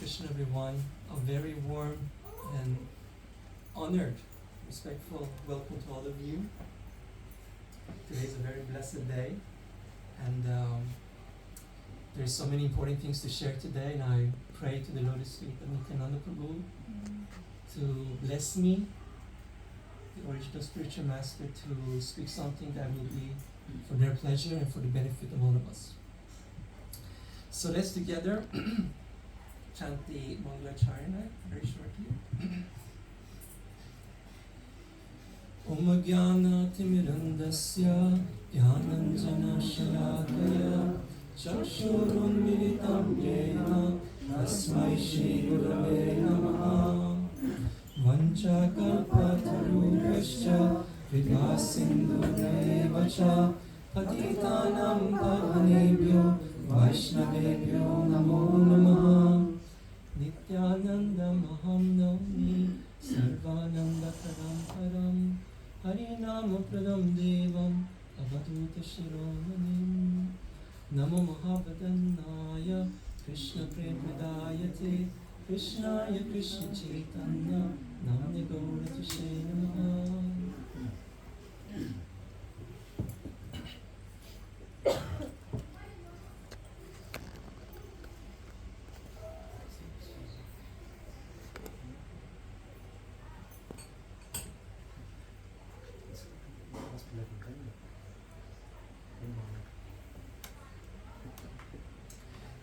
Krishna, everyone. A very warm and honored, respectful welcome to all of you. Today is a very blessed day, and there's so many important things to share today, and I pray to the Lotus feet of Nityananda Prabhu to bless me, the original spiritual master, to speak something that will be for their pleasure and for the benefit of all of us. So let's together chant the Mangalacharya very shortly. Om Jnana Timirandasya Jnananjana Shalakaya Chakshurunmilitam Yena Tasmai Shri Gurave Namaha Vanchakalpatarubhascha Vighasindhu Cha Patitanam Pavanebhyo Vaishnavebhyo Namo Namaha Nityananda Maham Naumi Sarvananda Pradam Param Harinama Pradam Devam Avaduta Shiromanim Namo Mahabhadanaya Krishna Premadayate Krishnaya Krishna Chaitanya Namne Gauratashe Namaha.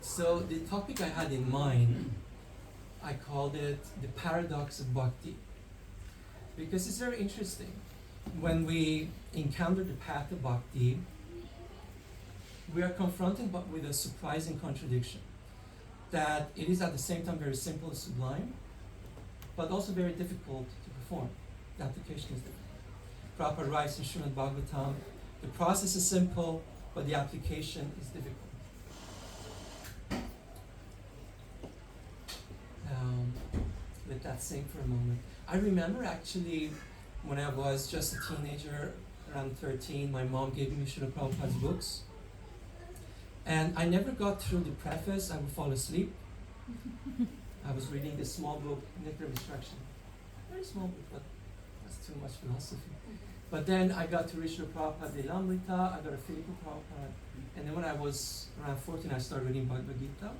So the topic I had in mind, I called it the paradox of bhakti, because it's very interesting. When we encounter the path of bhakti, we are confronted with a surprising contradiction, that it is at the same time very simple and sublime, but also very difficult to perform. The application is difficult. Prabhupada writes in Srimad Bhagavatam, the process is simple, but the application is difficult. Let that sink for a moment. I remember actually when I was just a teenager, around 13, my mom gave me Srila Prabhupada's books. And I never got through the preface. I would fall asleep. I was reading this small book, Nectar of Instruction. Very small book, but that's too much philosophy. But then I got to read Srila Prabhupada the Lamrita, I got a feel for Prabhupada. And then when I was around 14, I started reading Bhagavad Gita.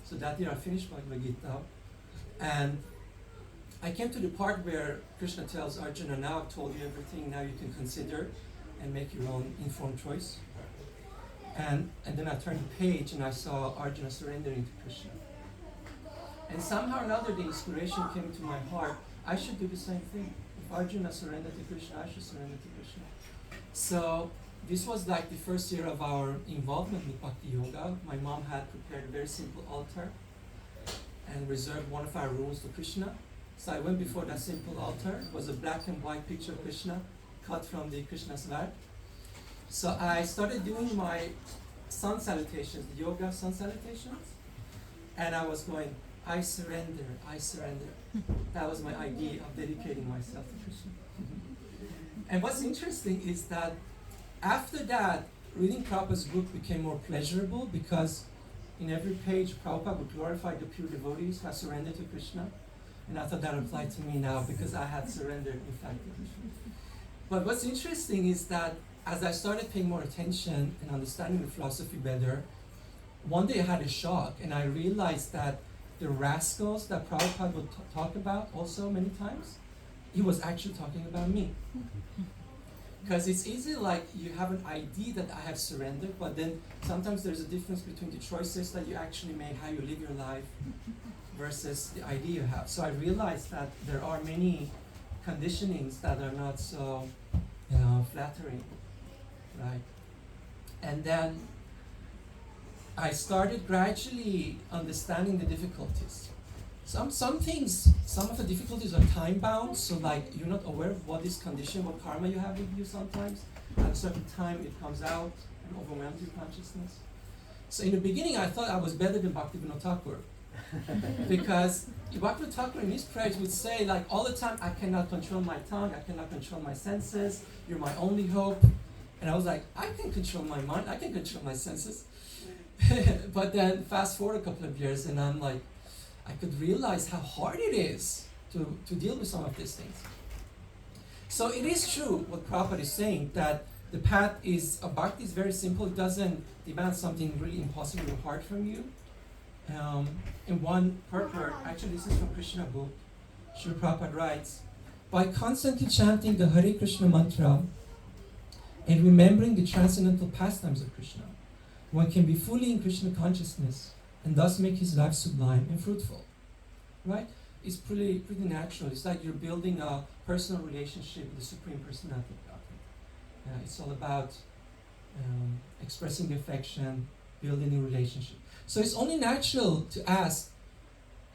So that year I finished Bhagavad Gita. And I came to the part where Krishna tells Arjuna, now I've told you everything, now you can consider and make your own informed choice. And then I turned the page and I saw Arjuna surrendering to Krishna. And somehow or another the inspiration came into my heart, I should do the same thing. If Arjuna surrendered to Krishna, I should surrender to Krishna. So this was like the first year of our involvement with Bhakti Yoga. My mom had prepared a very simple altar and reserved one of our rooms for Krishna. So I went before that simple altar. It was a black and white picture of Krishna, cut from the Krishna Svar. So I started doing my sun salutations, the yoga sun salutations. And I was going, I surrender, I surrender. That was my idea of dedicating myself to Krishna. And what's interesting is that after that, reading Prabhupada's book became more pleasurable, because in every page, Prabhupada would glorify the pure devotees who had surrendered to Krishna. And I thought that applied to me now, because I had surrendered, in fact, to Krishna. But what's interesting is that as I started paying more attention and understanding the philosophy better, one day I had a shock, and I realized that the rascals that Prabhupada would talk about also many times, he was actually talking about me. Because it's easy, like, you have an idea that I have surrendered, but then sometimes there's a difference between the choices that you actually make, how you live your life, versus the idea you have. So I realized that there are many conditionings that are not so flattering, right? And then I started gradually understanding the difficulties. Some things, some of the difficulties are time-bound, so like you're not aware of what is conditioned, what karma you have with you sometimes. At a certain time it comes out and overwhelms your consciousness. So in the beginning I thought I was better than Bhaktivinoda Thakur. Because Bhaktivinoda Thakur in his prayers would say, like, all the time, I cannot control my tongue, I cannot control my senses, you're my only hope. And I was like, I can control my mind, I can control my senses. But then fast forward a couple of years and I'm like, I could realize how hard it is to deal with some of these things. So it is true what Prabhupada is saying, that the path is, bhakti is very simple. It doesn't demand something really impossible or hard from you. In one purport, actually this is from Krishna book, Srila Prabhupada writes, by constantly chanting the Hare Krishna mantra and remembering the transcendental pastimes of Krishna, one can be fully in Krishna consciousness and thus make his life sublime and fruitful. Right? It's pretty natural. It's like you're building a personal relationship with the Supreme Personality of God. It's all about expressing affection, building a relationship. So it's only natural to ask,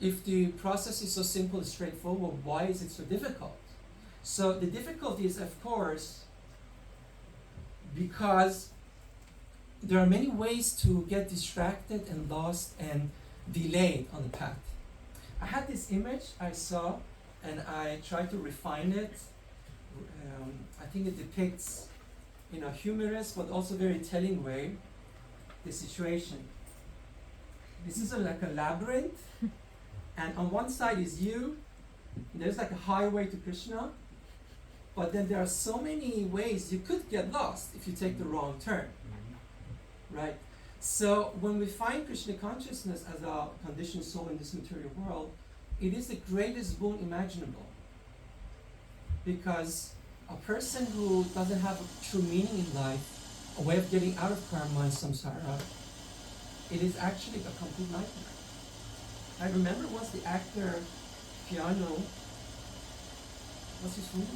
if the process is so simple and straightforward, why is it so difficult? So the difficulty is, of course, because there are many ways to get distracted and lost and delayed on the path. I had this image I saw, and I tried to refine it. I think it depicts, in a humorous but also very telling way, the situation. This is like a labyrinth, and on one side is you. There's like a highway to Krishna, but then there are so many ways you could get lost if you take the wrong turn. Right? So when we find Krishna consciousness as a conditioned soul in this material world, it is the greatest boon imaginable. Because a person who doesn't have a true meaning in life, a way of getting out of karma and samsara, it is actually a complete nightmare. I remember once the actor Piano, what's his name?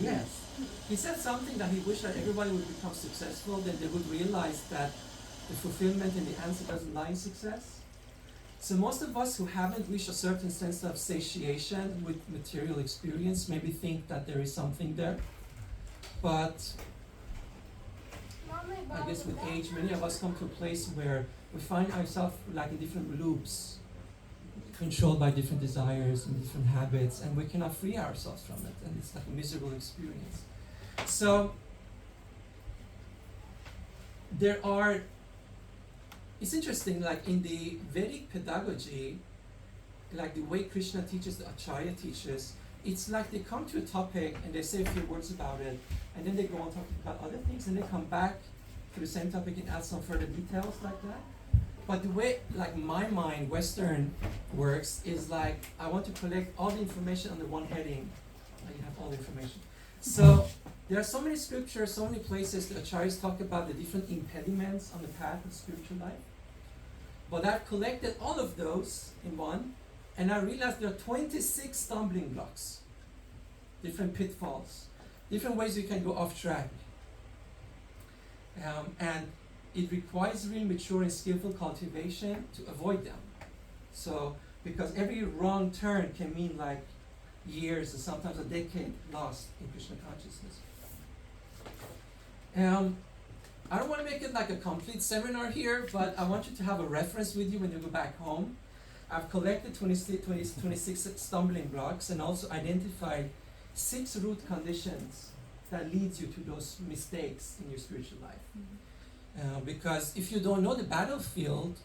Yes. He said something that he wished that everybody would become successful, then they would realize that the fulfillment and the answer doesn't lie in success. So most of us who haven't reached a certain sense of satiation with material experience maybe think that there is something there. But I guess with age, many of us come to a place where we find ourselves like in different loops, controlled by different desires and different habits, and we cannot free ourselves from it, and it's like a miserable experience. So it's interesting, like in the Vedic pedagogy, like the way Krishna teaches, the Acharya teaches, it's like they come to a topic and they say a few words about it, and then they go on talking about other things, and they come back to the same topic and add some further details like that. But the way, like my mind, Western, works is like, I want to collect all the information under one heading. Like you have all the information. So there are so many scriptures, so many places the acharyas talk about the different impediments on the path of spiritual life. But I've collected all of those in one, and I realized there are 26 stumbling blocks, different pitfalls, different ways you can go off track. And it requires really mature and skillful cultivation to avoid them. So, because every wrong turn can mean like years or sometimes a decade lost in Krishna consciousness. I don't want to make it like a complete seminar here, but I want you to have a reference with you when you go back home. I've collected 26 stumbling blocks and also identified 6 root conditions that leads you to those mistakes in your spiritual life. Because if you don't know the battlefield,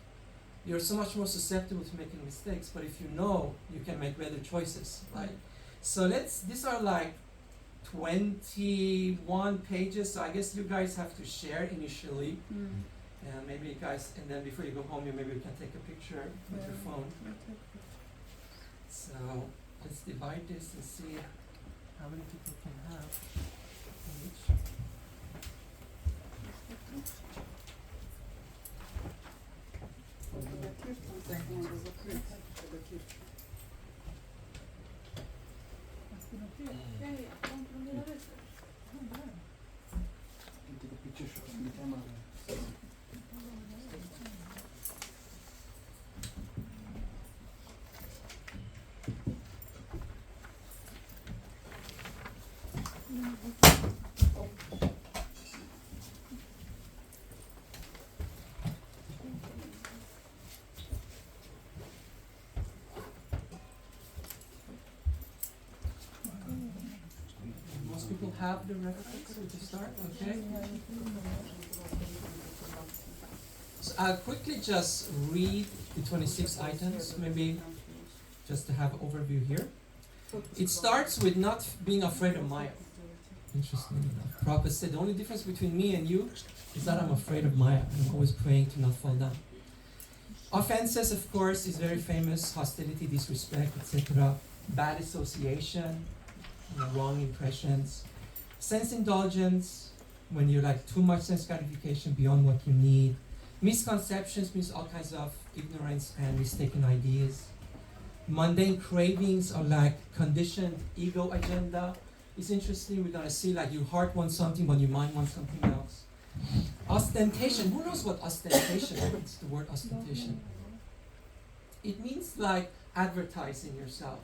you're so much more susceptible to making mistakes. But if you know, you can make better choices, right? So these are like 21 pages. So I guess you guys have to share initially. Maybe you guys, and then before you go home, maybe you can take a picture with your phone. So let's divide this and see how many people can have each. Most people have the reference to start, okay? So I'll quickly just read the 26 items, maybe just to have an overview here. It starts with not being afraid of Maya. Interesting enough. Prabhupada said the only difference between me and you is that I'm afraid of Maya. I'm always praying to not fall down. Offenses, of course, is very famous. Hostility, disrespect, etc. Bad association, wrong impressions. Sense indulgence, when you like too much sense gratification beyond what you need. Misconceptions means all kinds of ignorance and mistaken ideas. Mundane cravings are like conditioned ego agenda. It's interesting, we're gonna see like your heart wants something but your mind wants something else. Ostentation, who knows what ostentation means, the word ostentation? It means like advertising yourself,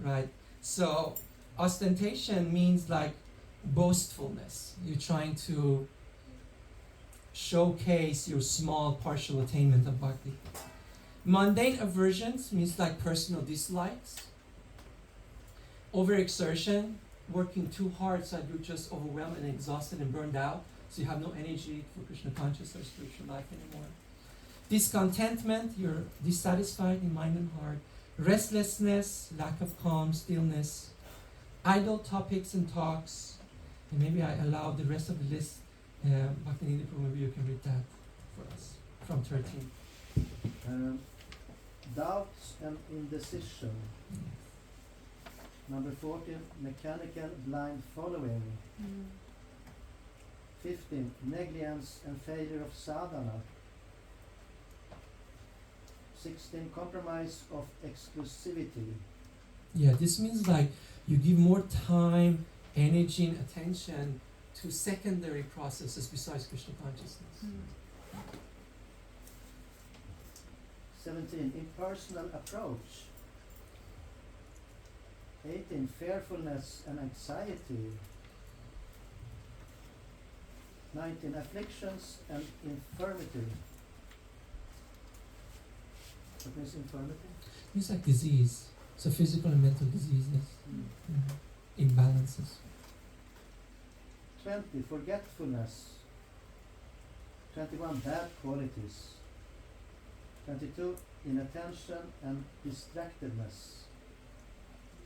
right? So ostentation means like boastfulness. You're trying to showcase your small partial attainment of bhakti. Mundane aversions means like personal dislikes. Overexertion, working too hard so that you're just overwhelmed and exhausted and burned out, so you have no energy for Krishna consciousness or spiritual life anymore. Discontentment, you're dissatisfied in mind and heart. Restlessness, lack of calm, stillness. Idle topics and talks. And maybe I allow the rest of the list. Bhakti Prabhu, maybe you can read that for us from 13. Doubts and indecision. Number 14, mechanical blind following. 15, negligence and failure of sadhana. 16, compromise of exclusivity. Yeah, this means like you give more time, energy, and attention to secondary processes besides Krishna consciousness. 17, impersonal approach. 18, fearfulness and anxiety. 19, afflictions and infirmity. What means infirmity? It's like disease. So physical and mental diseases. Imbalances. 20, forgetfulness. 21, bad qualities. 22, inattention and distractedness.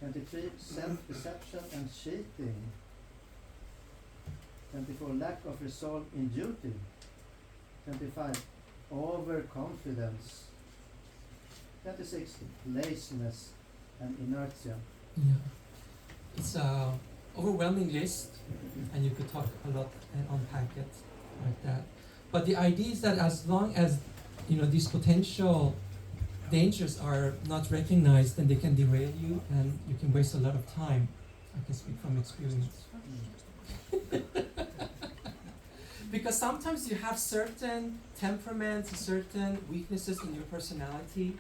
23, self-deception and cheating. 24, lack of resolve in duty. 25, overconfidence. 26, laziness and inertia. Yeah. It's a overwhelming list, and you could talk a lot and unpack it like that. But the idea is that as long as these potential dangers are not recognized, then they can derail you, and you can waste a lot of time. I can speak from experience. Because sometimes you have certain temperaments, certain weaknesses in your personality,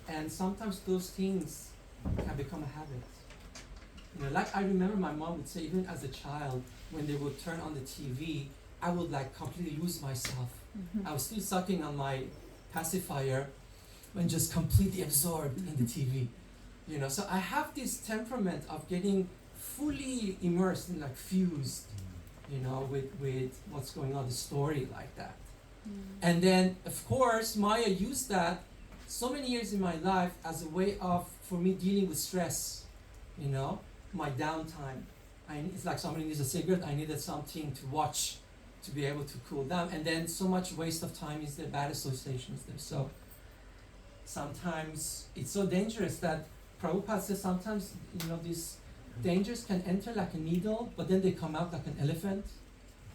and sometimes those things can become a habit. Like I remember my mom would say, even as a child, when they would turn on the TV, I would like completely lose myself. I was still sucking on my pacifier and just completely absorbed in the TV. So I have this temperament of getting fully immersed and like fused, with what's going on, the story like that. And then, of course, Maya used that so many years in my life as a way for me dealing with stress, my downtime. It's like somebody needs a cigarette, I needed something to watch to be able to cool down. And then so much waste of time is there, bad associations there. So sometimes it's so dangerous that Prabhupada says sometimes, these dangers can enter like a needle, but then they come out like an elephant,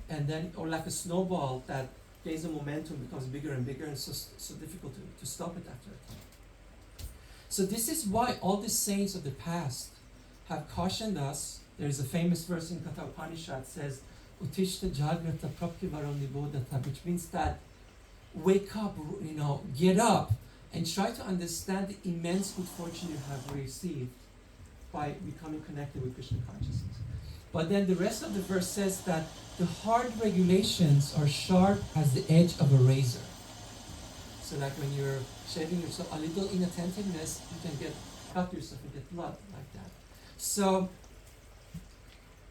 and then, or like a snowball that gains a momentum, becomes bigger and bigger, and so difficult to stop it after a time. So this is why all the saints of the past have cautioned us. There is a famous verse in Katha Upanishad says, Utishta Jagrata Praptivaram Nibodhata, which means that wake up, get up, and try to understand the immense good fortune you have received by becoming connected with Krishna consciousness. But then the rest of the verse says that the hard regulations are sharp as the edge of a razor. So like when you're shaving yourself, a little inattentiveness, you can cut yourself and get blood like that. So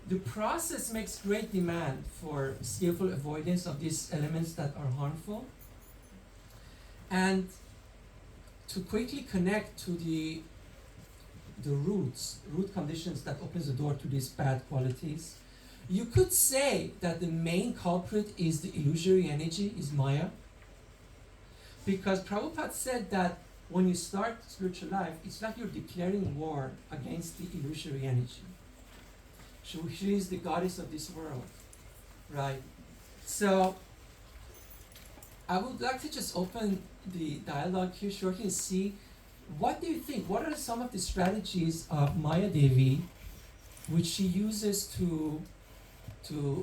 the process makes great demand for skillful avoidance of these elements that are harmful. And to quickly connect to the root conditions that opens the door to these bad qualities, you could say that the main culprit is the illusory energy, is Maya. Because Prabhupada said that when you start spiritual life, it's like you're declaring war against the illusory energy. She is the goddess of this world, right? So, I would like to just open the dialogue here shortly and see, what do you think? What are some of the strategies of Maya Devi which she uses to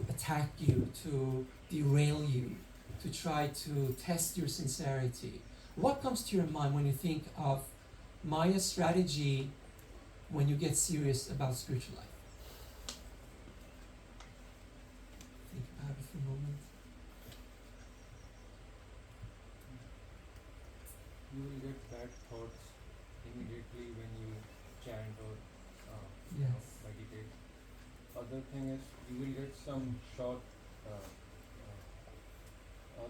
attack you, to derail you, to try to test your sincerity? What comes to your mind when you think of Maya's strategy when you get serious about spiritual life? Think about it for a moment. You will get bad thoughts immediately when you chant or Yes. meditate. Other thing is you will get some short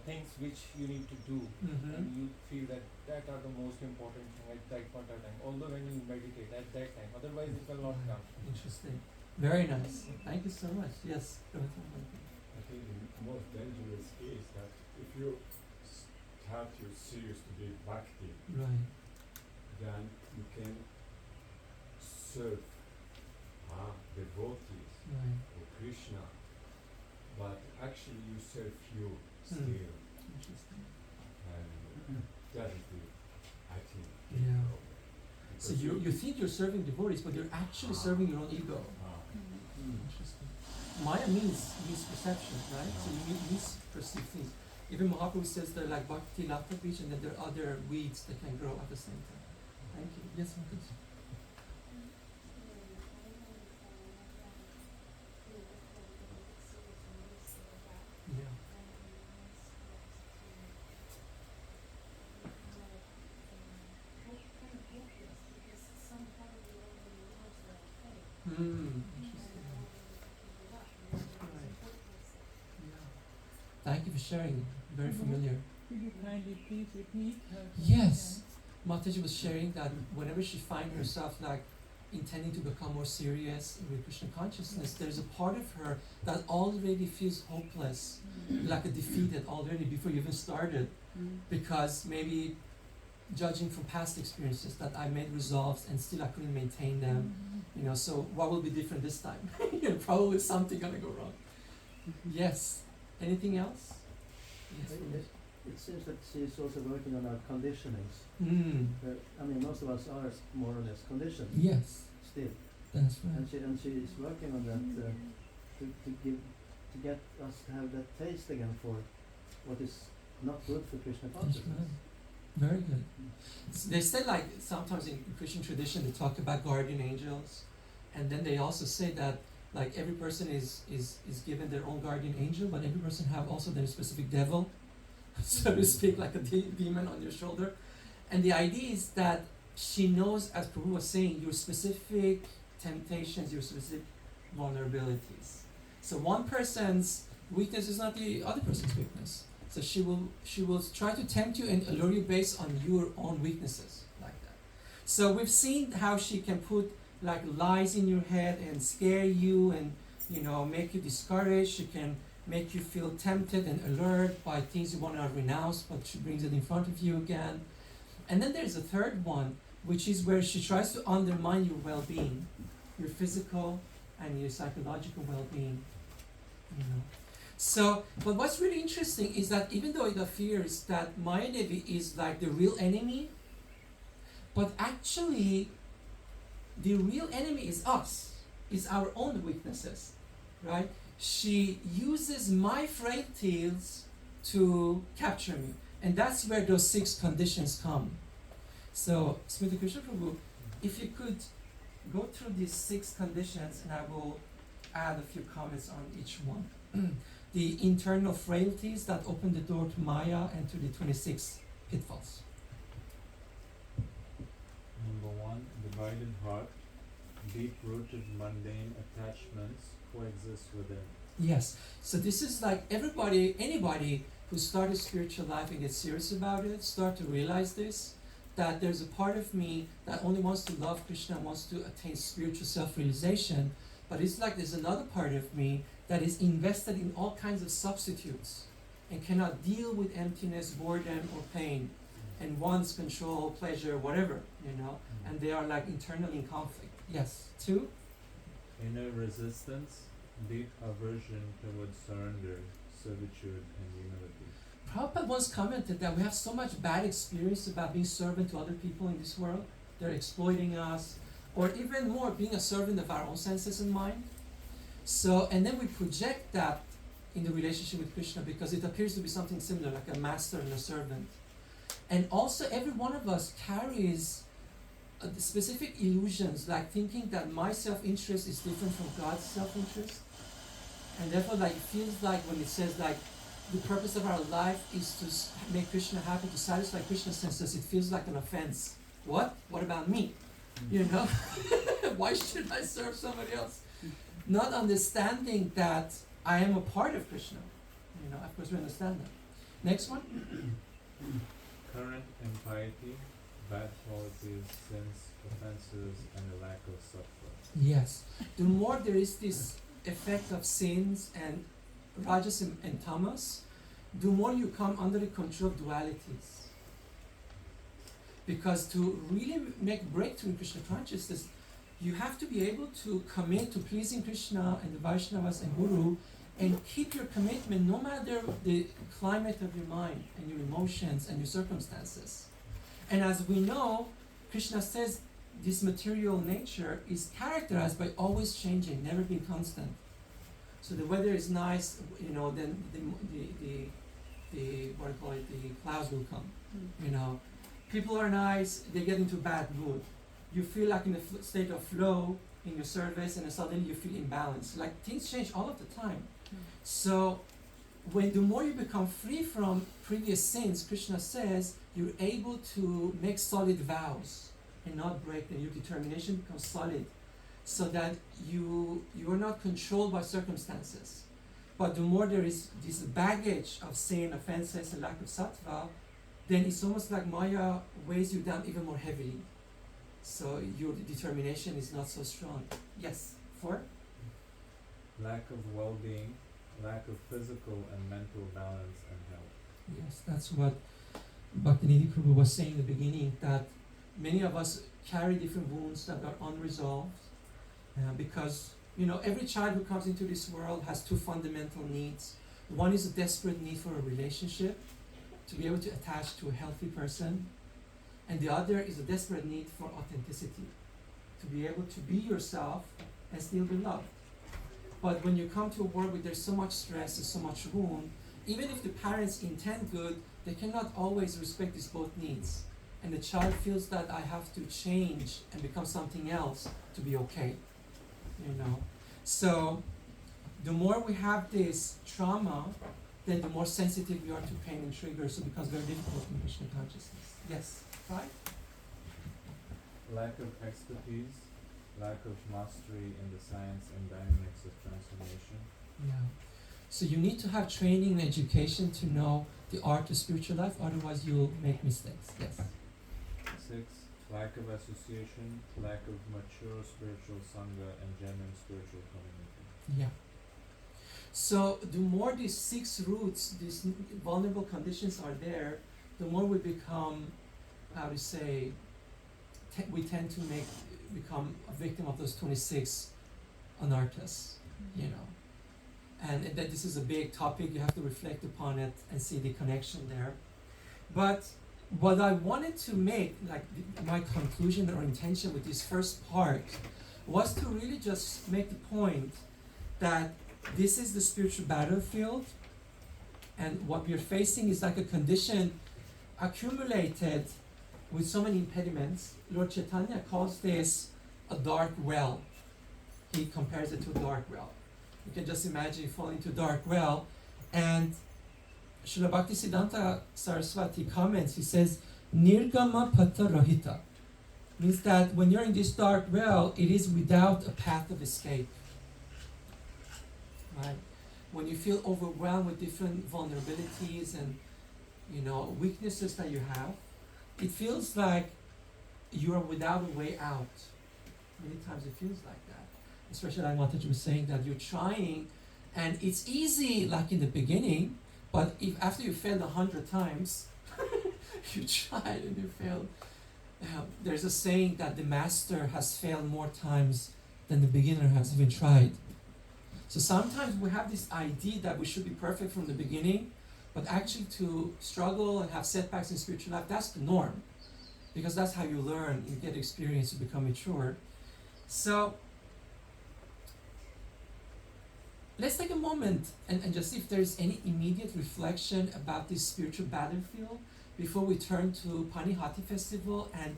things which you need to do, and you feel that are the most important thing at that point of time. Although when you meditate at that time, otherwise it will not come. Interesting. Very nice. Thank you so much. Yes. Go ahead. I think the most dangerous is that if you start your serious to be bhakti, Right. then you can serve devotees Right. or Krishna, but actually you serve you still, Interesting. and that is the, I think, Yeah. problem. So Because you think you're serving devotees, but you're actually serving your own ego. Interesting. Maya means misperception, right? So you misperceive things. Even Mahaprabhu says they're like bhakti lata beach, and that there are other weeds that can grow at the same time. Thank you. Yes, Maharaj. Yeah. Interesting. Right. Yeah. Thank you for sharing. Very familiar. Could you kindly please repeat? Yes. Mataji was sharing that whenever she finds herself like intending to become more serious with Krishna consciousness, there's a part of her that already feels hopeless, like a defeated already before you even started, because maybe judging from past experiences that I made resolves and still I couldn't maintain them, so what will be different this time? Probably something gonna go wrong. Yes. Anything else? Yes. It seems that she's also working on our conditionings. Most of us are more or less conditioned Yes, still, that's right. and she is working on that to get us to have that taste again for what is not good for Krishna That's consciousness. right. Very good. They say, like, sometimes in Christian tradition they talk about guardian angels, and then they also say that like every person is given their own guardian angel, but every person have also their specific devil, so to speak, like a demon on your shoulder. And the idea is that she knows, as Prabhu was saying, your specific temptations, your specific vulnerabilities. So one person's weakness is not the other person's weakness. So she will try to tempt you and allure you based on your own weaknesses, like that. So we've seen how she can put like lies in your head and scare you and make you discouraged. She can make you feel tempted and alert by things you want to renounce, but she brings it in front of you again. And then there's a third one, which is where she tries to undermine your well-being, your physical and your psychological well-being. So, but what's really interesting is that even though it appears that Maya Devi is like the real enemy, but actually the real enemy is us, is our own weaknesses, right? She uses my frailties to capture me. And that's where those 6 conditions come. So, Smriti Krishna Prabhu, if you could go through these 6 conditions, and I will add a few comments on each one. The internal frailties that open the door to Maya and to the 26 pitfalls. Number 1, divided heart. deep-rooted mundane attachments coexist within. Yes. So this is like anybody who started spiritual life and gets serious about it, start to realize this, that there's a part of me that only wants to love Krishna, wants to attain spiritual self-realization, but it's like there's another part of me that is invested in all kinds of substitutes and cannot deal with emptiness, boredom, or pain, and wants control, pleasure, whatever, and they are like internally in conflict. Yes. 2? Inner resistance, deep aversion towards surrender, servitude, and humility. Prabhupada once commented that we have so much bad experience about being servant to other people in this world. They're exploiting us, or even more, being a servant of our own senses and mind. So, and then we project that in the relationship with Krishna because it appears to be something similar, like a master and a servant. And also, every one of us carries specific illusions, like thinking that my self-interest is different from God's self-interest. And therefore, like, it feels like when it says, like, the purpose of our life is to make Krishna happy, to satisfy Krishna's senses, it feels like an offense. What? What about me? Why should I serve somebody else? Not understanding that I am a part of Krishna. Of course we understand that. Next one. Current impiety, bad qualities, sins, offenses, and a lack of sattva. Yes. The more there is this effect of sins and rajas and tamas, the more you come under the control of dualities. Because to really make breakthrough in Krishna consciousness, you have to be able to commit to pleasing Krishna and the Vaishnavas and Guru, and keep your commitment no matter the climate of your mind and your emotions and your circumstances. And as we know, Krishna says this material nature is characterized by always changing, never being constant. So the weather is nice, then the clouds will come. People are nice, they get into bad mood. You feel like in a state of flow in your service, and then suddenly you feel imbalanced. Like, things change all of the time. So the more you become free from previous sins, Krishna says, you're able to make solid vows and not break them. Your determination becomes solid, so that you are not controlled by circumstances. But the more there is this baggage of sin, offenses, and lack of sattva, then it's almost like Maya weighs you down even more heavily. So your determination is not so strong. Yes. 4? Lack of well-being, lack of physical and mental balance and health. Yes, that's what Bhaktinidhi Prabhu was saying in the beginning, that many of us carry different wounds that are unresolved because, every child who comes into this world has 2 fundamental needs. One is a desperate need for a relationship, to be able to attach to a healthy person. And the other is a desperate need for authenticity, to be able to be yourself and still be loved. But when you come to a world where there's so much stress and so much wound, even if the parents intend good, they cannot always respect these both needs. And the child feels that I have to change and become something else to be okay. So the more we have this trauma, then the more sensitive we are to pain and triggers, so it becomes very difficult in Krishna consciousness. Yes. 5? Lack of expertise, lack of mastery in the science and dynamics of transformation. Yeah. So you need to have training and education to know the art of spiritual life, otherwise you'll make mistakes. Yes. 6. Lack of association, lack of mature spiritual sangha and genuine spiritual community. Yeah. So the more these 6 roots, these vulnerable conditions are there, the more we become, we tend to become a victim of those 26 anarthas, And that this is a big topic, you have to reflect upon it and see the connection there. But what I wanted to make, my conclusion or intention with this first part, was to really just make the point that this is the spiritual battlefield, and what we are facing is like a condition accumulated with so many impediments. Lord Chaitanya calls this a dark well. He compares it to a dark well. You can just imagine falling into a dark well, and Srila Bhaktisiddhanta Saraswati comments, he says, Nirgama Pata Rahita. Means that when you're in this dark well, it is without a path of escape. Right? When you feel overwhelmed with different vulnerabilities and weaknesses that you have, it feels like you are without a way out. Many times it feels like that. Especially like Mataji was saying, that you're trying and it's easy like in the beginning, but if after you failed 100 times, you tried and you failed. There's a saying that the master has failed more times than the beginner has even tried. So sometimes we have this idea that we should be perfect from the beginning, but actually to struggle and have setbacks in spiritual life, that's the norm. Because that's how you learn, you get experience, you become mature. So let's take a moment and just see if there's any immediate reflection about this spiritual battlefield before we turn to Panihati festival and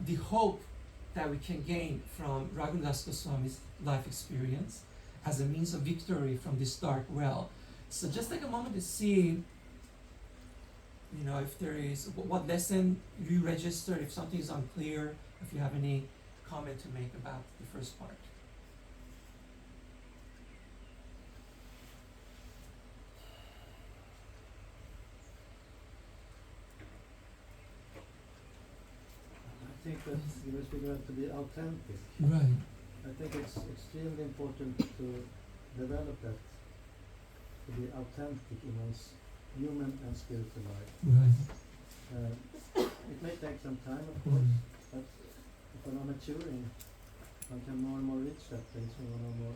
the hope that we can gain from Raghunath Goswami's life experience as a means of victory from this dark well. So just take a moment to see, if there is, what lesson you registered, if something is unclear, if you have any comment to make about the first part. I think that you must be going to be authentic. Right. I think it's extremely important to develop that, to be authentic in one's human and spiritual life. Right. It may take some time, of course, but if one are maturing, one can more and more reach that place when one are more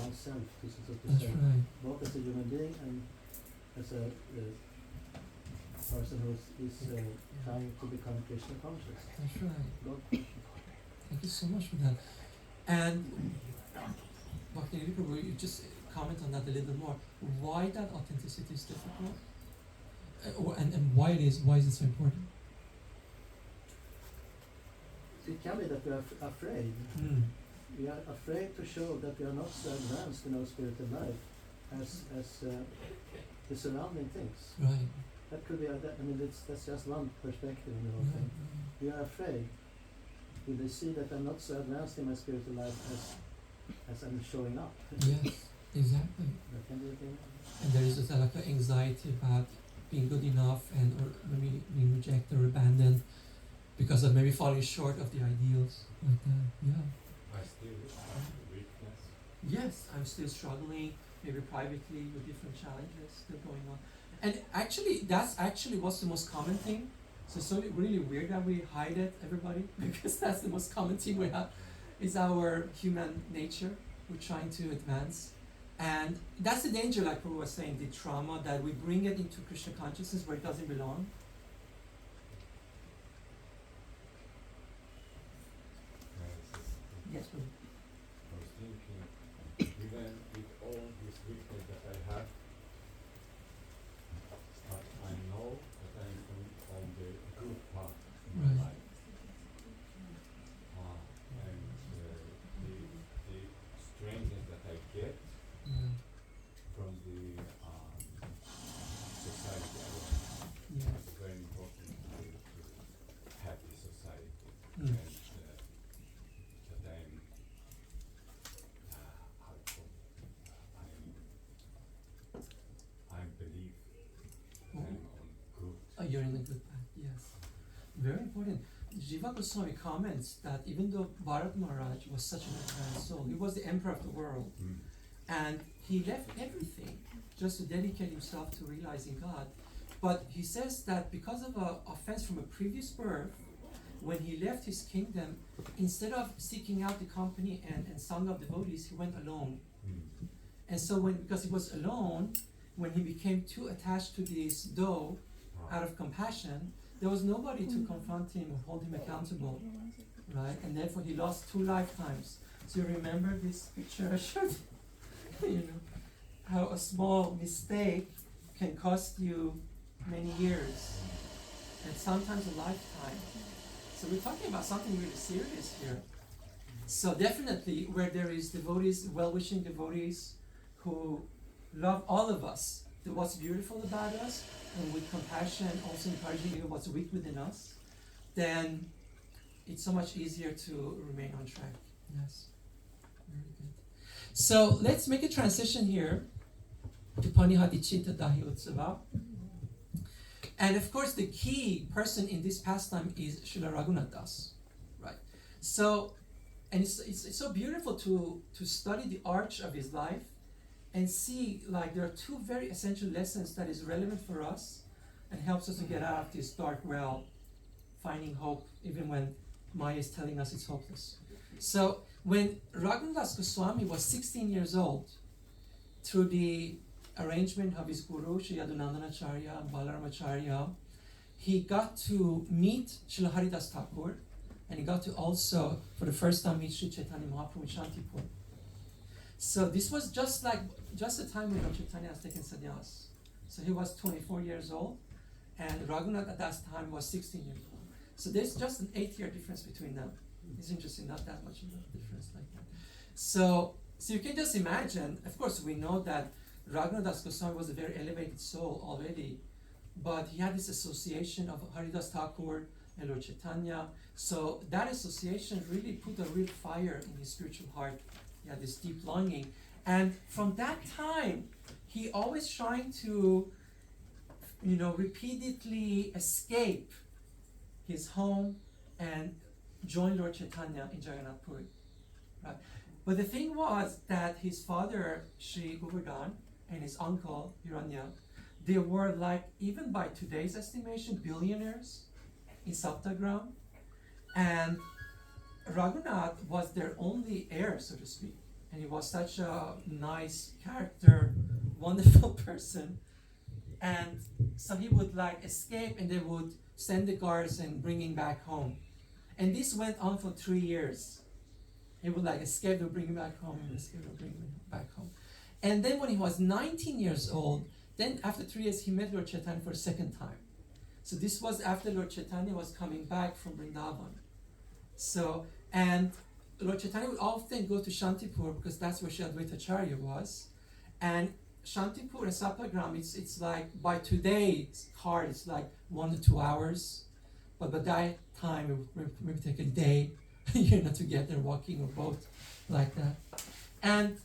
oneself, so to That's say, right. both as a human being and as a person who is trying to become Krishna conscious. That's right. God. Thank you so much for that. And Bhakti Prabhu, will you just comment on that a little more? Why that authenticity is difficult? And why is it so important? It can be that we are afraid. We are afraid to show that we are not so advanced in our spiritual life as the surrounding things. Right. That could be, that's just one perspective in the whole thing. We are afraid. Will they see that I'm not so advanced in my spiritual life as I'm showing up? Yes, exactly. That can be a thing. And there is also like an anxiety about being good enough or maybe being rejected or abandoned because of maybe falling short of the ideals like that. Yeah. I still have weakness. Yes, I'm still struggling, maybe privately with different challenges still going on. And actually, that's actually what's the most common thing. So it's so really weird that we hide it, everybody, because that's the most common thing we have, is our human nature. We're trying to advance. And that's the danger, like Prabhu was saying, the trauma, that we bring it into Krishna consciousness where it doesn't belong. Yes, Prabhu. I was thinking, even with all this weakness that I have, but I know that I'm on the good path in my Right. life. And the strengthness that I get Yeah. from the society around me. Yeah. It's very important to have this society. Mm. And that I'm, how to call it, I believe Oh. I'm on good. You're in a good path, yes. Very important. Jiva Goswami comments that even though Bharat Maharaj was such an advanced soul, he was the emperor of the world, and he left everything just to dedicate himself to realizing God. But he says that because of an offense from a previous birth, when he left his kingdom, instead of seeking out the company and sangha of devotees, he went alone. And so because he was alone, when he became too attached to this dough, out of compassion, there was nobody to confront him or hold him accountable, right? And therefore he lost 2 lifetimes. So you remember this picture I showed you? How a small mistake can cost you many years, and sometimes a lifetime. So we're talking about something really serious here. So definitely where there is devotees, well-wishing devotees who love all of us, what's beautiful about us, and with compassion also encouraging you what's weak within us, then it's so much easier to remain on track. Yes, very good. So let's make a transition here to Panihati Chida Dahi Utsav. And of course, the key person in this pastime is Srila Raghunath Das, right? So, and it's so beautiful to study the arch of his life and see, like, there are two very essential lessons that is relevant for us and helps us to get out of this dark well, finding hope even when Maya is telling us it's hopeless. So when Raghunath Goswami was 16 years old, through the arrangement of his guru, Sri Yadunandanacharya and Balaramacharya, he got to meet Srila Haridas Thakur, and he got to also, for the first time, meet Sri Chaitanya Mahaprabhu in Shantipur. So this was just the time when Lord Chaitanya has taken sannyas. So he was 24 years old, and Raghunath at that time was 16 years old. So there's just an 8-year difference between them. It's interesting, not that much of a difference like that. So you can just imagine, of course we know that Raghunath Das Goswami was a very elevated soul already, but he had this association of Haridas Thakur and Lord Chaitanya. So that association really put a real fire in his spiritual heart. He had this deep longing. And from that time, he always trying to, repeatedly escape his home and join Lord Chaitanya in Jagannath Puri. Right? But the thing was that his father, Sri Govardhan, and his uncle, Hiranya, they were, like, even by today's estimation, billionaires in Saptagram. And Raghunath was their only heir, so to speak. And he was such a nice character, wonderful person. And so he would, like, escape, and they would send the guards and bring him back home. And this went on for 3 years. He would, like, escape, they would bring him back home, and escape, they would bring him back home. And then when he was 19 years old, then after 3 years, he met Lord Chaitanya for a second time. So this was after Lord Chaitanya was coming back from Vrindavan. So, and Lord Chaitanya would often go to Shantipur because that's where Sri Advaita Acharya was. And Shantipur and Sapagram, it's like, by today's car, it's like 1 to 2 hours. But by that time, it would maybe take a day, to get there walking or boat like that. And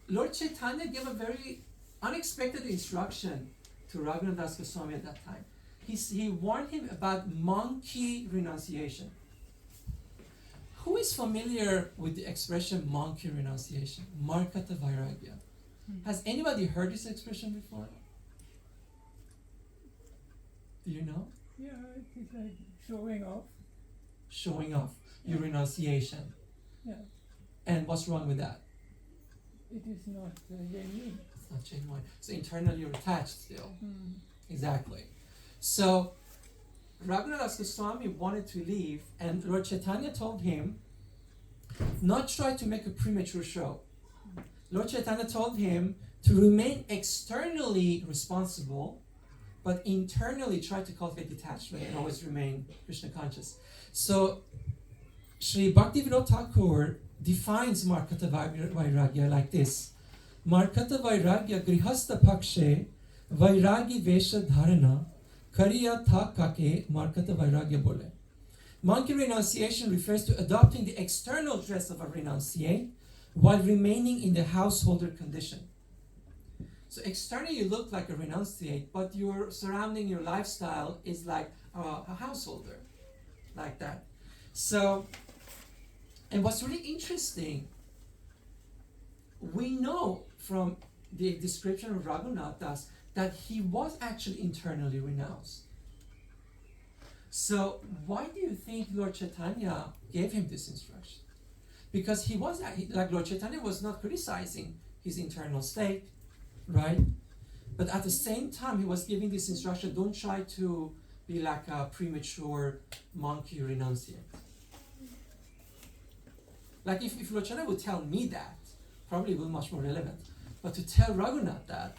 Lord Chaitanya gave a very unexpected instruction to Raghunath Das Goswami at that time. He warned him about monkey renunciation. Who is familiar with the expression monkey renunciation? Markata Vairagya. Has anybody heard this expression before? Do you know? Yeah, it is like showing off. Showing off your renunciation. Yeah, And what's wrong with that? it is not genuine. It's not genuine. So internally you're attached still. Mm. Exactly. So Raghunath Das Goswami wanted to leave, and Lord Chaitanya told him not try to make a premature show. Lord Chaitanya told him to remain externally responsible, but internally try to cultivate detachment and always remain Krishna conscious. So Sri Bhaktivinoda Thakur defines Markata Vairagya like this. Markata Vairagya grihasta pakshe vairagi vesha dharana kariya tha kake Markata Vairagya bole. Monkey renunciation refers to adopting the external dress of a renunciate while remaining in the householder condition. So externally you look like a renunciate, but your surrounding, your lifestyle is like a householder, like that. So, and what's really interesting, we know from the description of Raghunath Das that he was actually internally renounced. So why do you think Lord Chaitanya gave him this instruction? Because he was, like, Lord Chaitanya was not criticizing his internal state, right? But at the same time, he was giving this instruction, don't try to be like a premature monkey renunciate. Like if Lord Chaitanya would tell me that, probably it would be much more relevant. But to tell Raghunath that,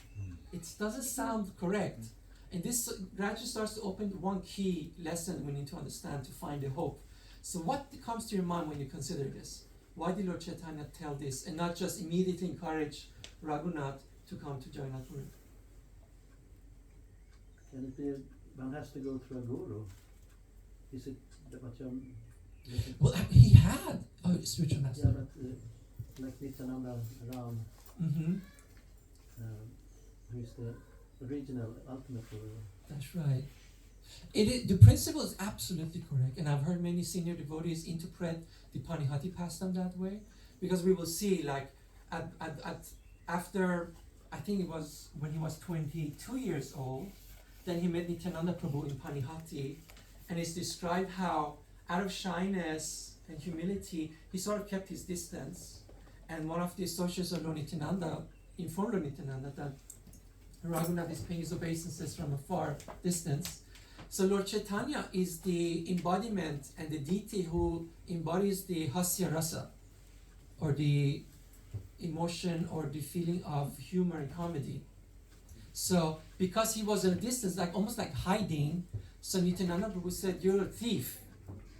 it doesn't sound correct. And this gradually starts to open one key lesson we need to understand to find the hope. So what comes to your mind when you consider this? Why did Lord Chaitanya tell this and not just immediately encourage Raghunath to come to Jagannath Puri? Can it be one has to go through a guru? Is it what Well, he had a spiritual Yeah, master. but like Nityananda Ram, Mm-hmm. who is the original ultimate guru. That's right. The principle is absolutely correct, and I've heard many senior devotees interpret the Panihati pastime that way, because we will see, like, after, I think it was when he was 22 years old, then he met Nityananda Prabhu in Panihati, and it's described how, out of shyness and humility, he sort of kept his distance, and one of the associates of Lord Nityananda informed Lord Nityananda that Raghunath is paying his obeisances from a far distance. So Lord Chaitanya is the embodiment and the deity who embodies the hasya rasa, or the emotion or the feeling of humor and comedy. So because he was at a distance, like almost like hiding, so Nityananda Prabhu said, "You're a thief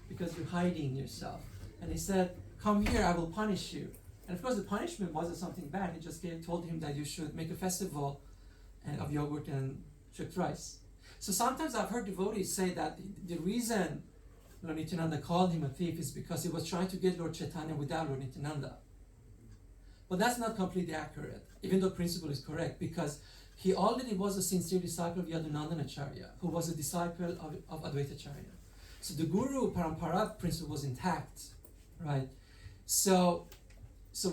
because you're hiding yourself." And he said, "Come here, I will punish you." And of course the punishment wasn't something bad. He just told him that you should make a festival of yogurt and cooked rice. So sometimes I've heard devotees say that the reason Lord Nityananda called him a thief is because he was trying to get Lord Chaitanya without Lord Nityananda. But that's not completely accurate, even though principle is correct, because he already was a sincere disciple of Yadunandanacharya, who was a disciple of Advaitacharya. So the Guru Parampara principle was intact, right? So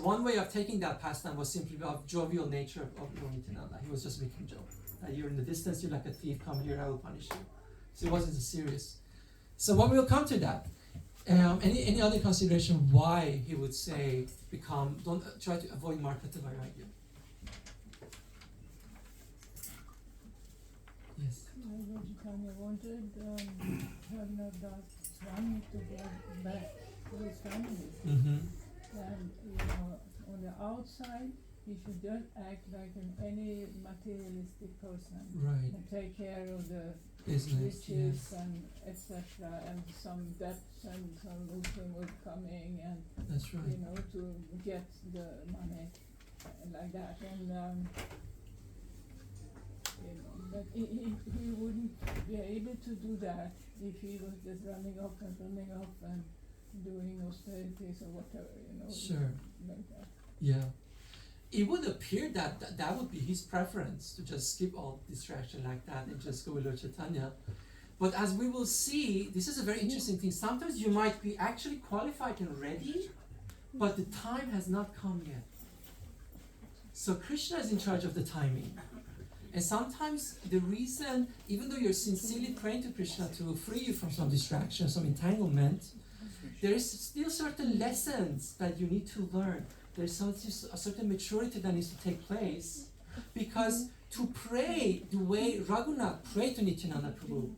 one way of taking that pastime was simply of jovial nature of Lord Nityananda. He was just making joke. You're in the distance, you're like a thief, come here, I will punish you. So it wasn't serious. So when we'll come to that, any other consideration why he would say don't try to avoid Markata Vairagya? Yes. Lord Chaitanya wanted Raghunath Das Swami to go back to his family. Mm-hmm. And on the outside, he should just act like any materialistic person Right. and take care of the Business. riches Yes. and etc. And some debts and some Muslim was coming and That's right. to get the money like that. And but he wouldn't be able to do that if he was just running up and doing austerities or whatever, Sure. like that. Yeah. It would appear that would be his preference, to just skip all distraction like that and just go with Lord Chaitanya. But as we will see, this is a very interesting thing. Sometimes you might be actually qualified and ready, but the time has not come yet. So Krishna is in charge of the timing. And sometimes the reason, even though you're sincerely praying to Krishna to free you from some distraction, some entanglement, there is still certain lessons that you need to learn. There's a certain maturity that needs to take place, because to pray the way Raghunath prayed to Nityananda Prabhu,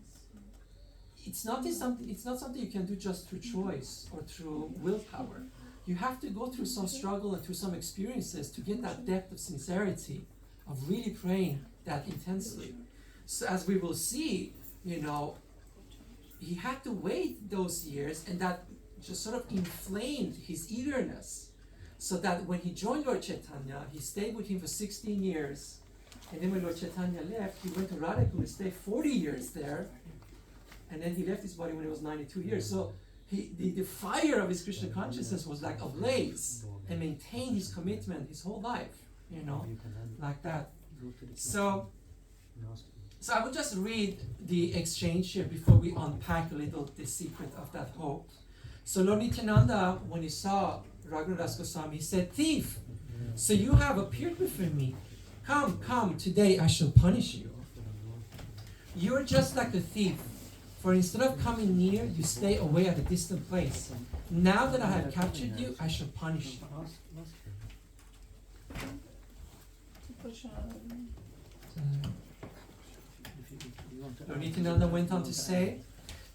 it's not something you can do just through choice or through willpower. You have to go through some struggle and through some experiences to get that depth of sincerity, of really praying that intensely. So as we will see, he had to wait those years, and that just sort of inflamed his eagerness, so that when he joined Lord Chaitanya, he stayed with him for 16 years, and then when Lord Chaitanya left, he went to Radhakund and stayed 40 years there, and then he left his body when he was 92 years. So the fire of his Krishna consciousness was like ablaze, and maintained his commitment his whole life, like that. So I will just read the exchange here before we unpack a little the secret of that hope. So Lord Nityananda, when he saw Raghunath Goswami, he said, "Thief, so you have appeared before me. Come, today I shall punish you. You are just like a thief, for instead of coming near, you stay away at a distant place. Now that I have captured you, I shall punish you." Lord Nityananda went on to say,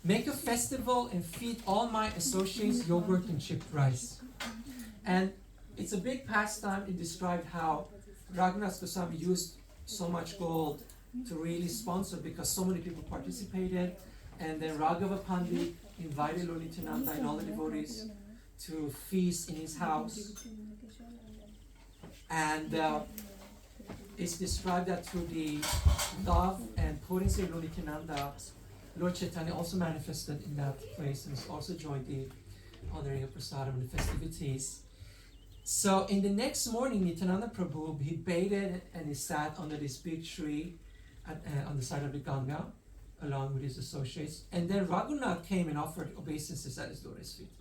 "Make a festival and feed all my associates yogurt and chipped rice." And it's a big pastime. It described how Raghunath Goswami used so much gold to really sponsor, because so many people participated. And then Raghava Pandit invited Lord Nityananda and all the devotees to feast in his house. And it's described that through the love and potency of Lord Nityananda, Lord Chaitanya also manifested in that place and also joined the honoring a prasadam in the festivities. So in the next morning, Nityananda Prabhu, he bathed and he sat under this big tree on the side of the Ganga, along with his associates. And then Raghunath came and offered obeisances at his lotus feet.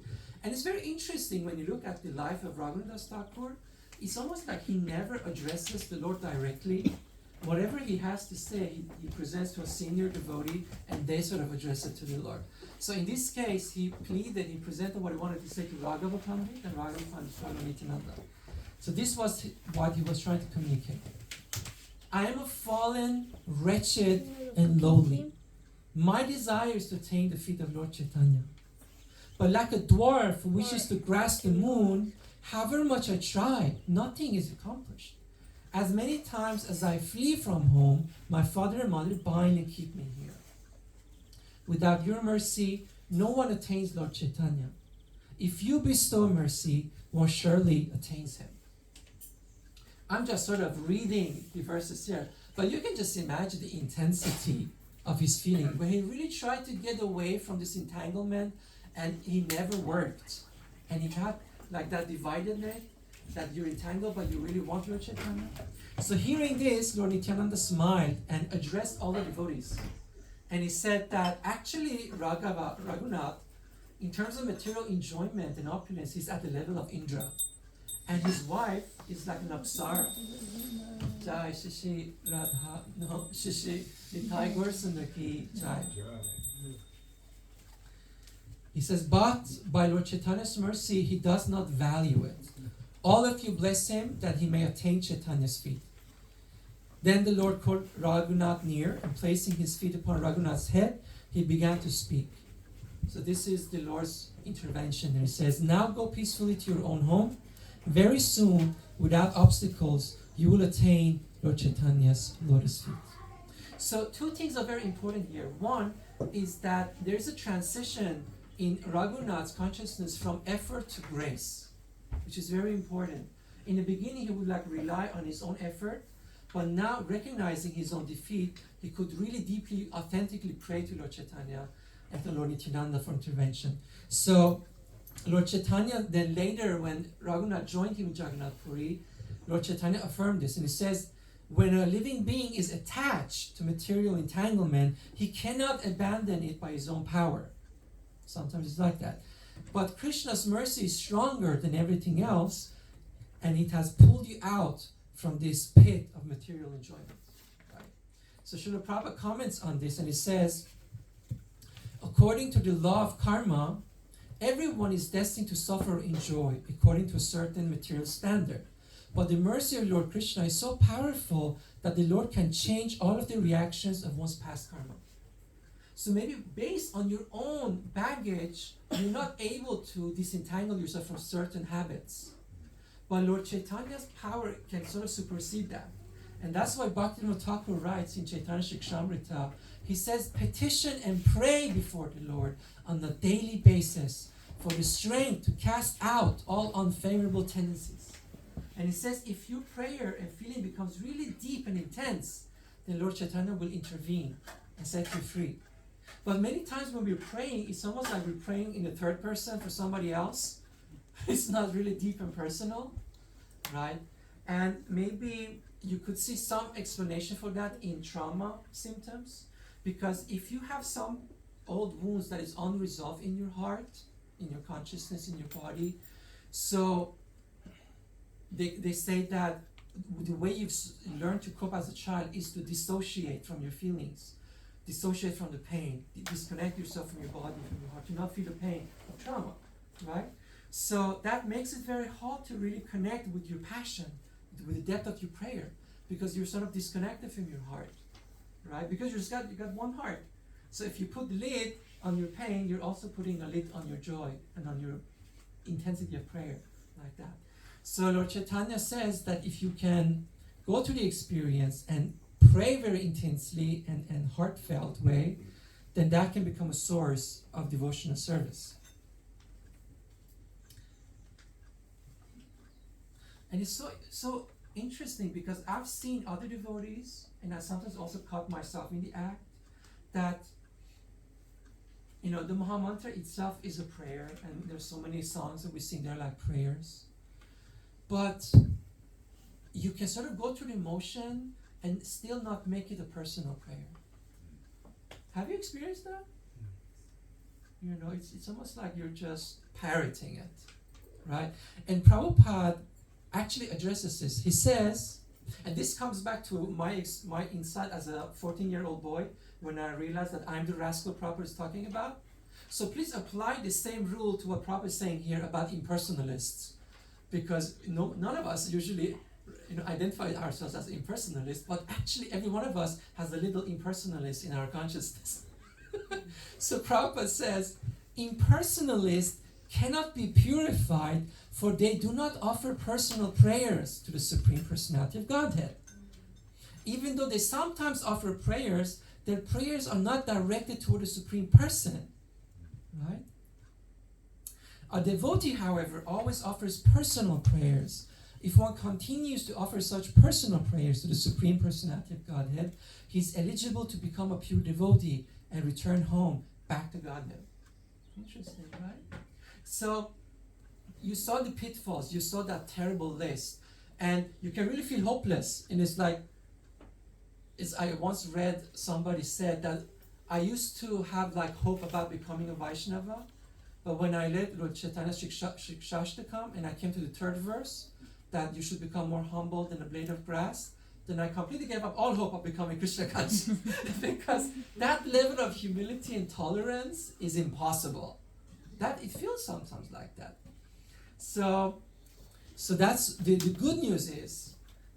And it's very interesting when you look at the life of Raghunath Thakur. It's almost like he never addresses the Lord directly. Whatever he has to say, he presents to a senior devotee, and they sort of address it to the Lord. So in this case, he presented what he wanted to say to Raghava Pandit, and Raghava Pandit followed Nityananda. So this was what he was trying to communicate. I am a fallen, wretched, and lowly. My desire is to attain the feet of Lord Chaitanya. But like a dwarf who wishes to grasp the moon, however much I try, nothing is accomplished. As many times as I flee from home, my father and mother bind and keep me here. Without your mercy, no one attains Lord Chaitanya. If you bestow mercy, one surely attains him. I'm just sort of reading the verses here, but you can just imagine the intensity of his feeling, where he really tried to get away from this entanglement, and he never worked. And he had like that dividedness, that you're entangled, but you really want Lord Chaitanya. So hearing this, Lord Nityananda smiled and addressed all the devotees. And he said that actually Raghunath, in terms of material enjoyment and opulence, he's at the level of Indra. And his wife is like an apsara. Jai Shishi Radha, no, Shishi Nitai Gaur Sundar ki Jai. He says, but by Lord Chaitanya's mercy, he does not value it. All of you bless him that he may attain Chaitanya's feet. Then the Lord called Raghunath near, and placing his feet upon Raghunath's head, he began to speak. So this is the Lord's intervention. And he says, now go peacefully to your own home. Very soon, without obstacles, you will attain Lord Chaitanya's lotus feet. So two things are very important here. One is that there's a transition in Raghunath's consciousness from effort to grace, which is very important. In the beginning, he would rely on his own effort, but now recognizing his own defeat, he could really deeply, authentically pray to Lord Chaitanya and to Lord Nityananda for intervention. So Lord Chaitanya, then later when Raghunath joined him in Jagannath Puri, Lord Chaitanya affirmed this, and he says, when a living being is attached to material entanglement, he cannot abandon it by his own power. Sometimes it's like that. But Krishna's mercy is stronger than everything else, and it has pulled you out from this pit of material enjoyment. Right? So Srila Prabhupada comments on this, and he says, according to the law of karma, everyone is destined to suffer or enjoy according to a certain material standard. But the mercy of Lord Krishna is so powerful that the Lord can change all of the reactions of one's past karma. So maybe based on your own baggage, you're not able to disentangle yourself from certain habits. But Lord Chaitanya's power can sort of supersede that. And that's why Bhaktivinoda Thakur writes in Chaitanya Shikshamrita, he says, petition and pray before the Lord on a daily basis for the strength to cast out all unfavorable tendencies. And he says, if your prayer and feeling becomes really deep and intense, then Lord Chaitanya will intervene and set you free. But many times when we're praying, it's almost like we're praying in the third person for somebody else. It's not really deep and personal, right? And maybe you could see some explanation for that in trauma symptoms. Because if you have some old wounds that is unresolved in your heart, in your consciousness, in your body, so they say that the way you've learned to cope as a child is to dissociate from your feelings, dissociate from the pain, disconnect yourself from your body, from your heart, to not feel the pain of trauma, right? So that makes it very hard to really connect with your passion, with the depth of your prayer, because you're sort of disconnected from your heart, right? Because you got one heart. So if you put the lid on your pain, you're also putting a lid on your joy and on your intensity of prayer, like that. So Lord Chaitanya says that if you can go to the experience and pray very intensely and heartfelt way, then that can become a source of devotional service. And it's so interesting because I've seen other devotees, and I sometimes also caught myself in the act, that the Maha Mantra itself is a prayer, and there's so many songs that we sing there like prayers. But you can sort of go through the motion and still not make it a personal prayer. Have you experienced that? It's almost like you're just parroting it, right? And Prabhupada actually addresses this. He says, and this comes back to my insight as a 14-year-old boy when I realized that I'm the rascal Prabhupada is talking about. So please apply the same rule to what Prabhupada is saying here about impersonalists, because none of us usually identify ourselves as impersonalists, but actually every one of us has a little impersonalist in our consciousness. So Prabhupada says, impersonalists cannot be purified, for they do not offer personal prayers to the Supreme Personality of Godhead. Even though they sometimes offer prayers, their prayers are not directed toward the Supreme Person, right? A devotee, however, always offers personal prayers. If one continues to offer such personal prayers to the Supreme Personality of Godhead, he is eligible to become a pure devotee and return home back to Godhead. Interesting, right? So you saw the pitfalls, you saw that terrible list, and you can really feel hopeless. And it's like, I once read somebody said that I used to have hope about becoming a Vaishnava, but when I read Lord Chaitanya Shikshashtakam and I came to the third verse, that you should become more humble than a blade of grass, then I completely gave up all hope of becoming Krishna conscious. Because that level of humility and tolerance is impossible. That it feels sometimes like that. So that's the good news is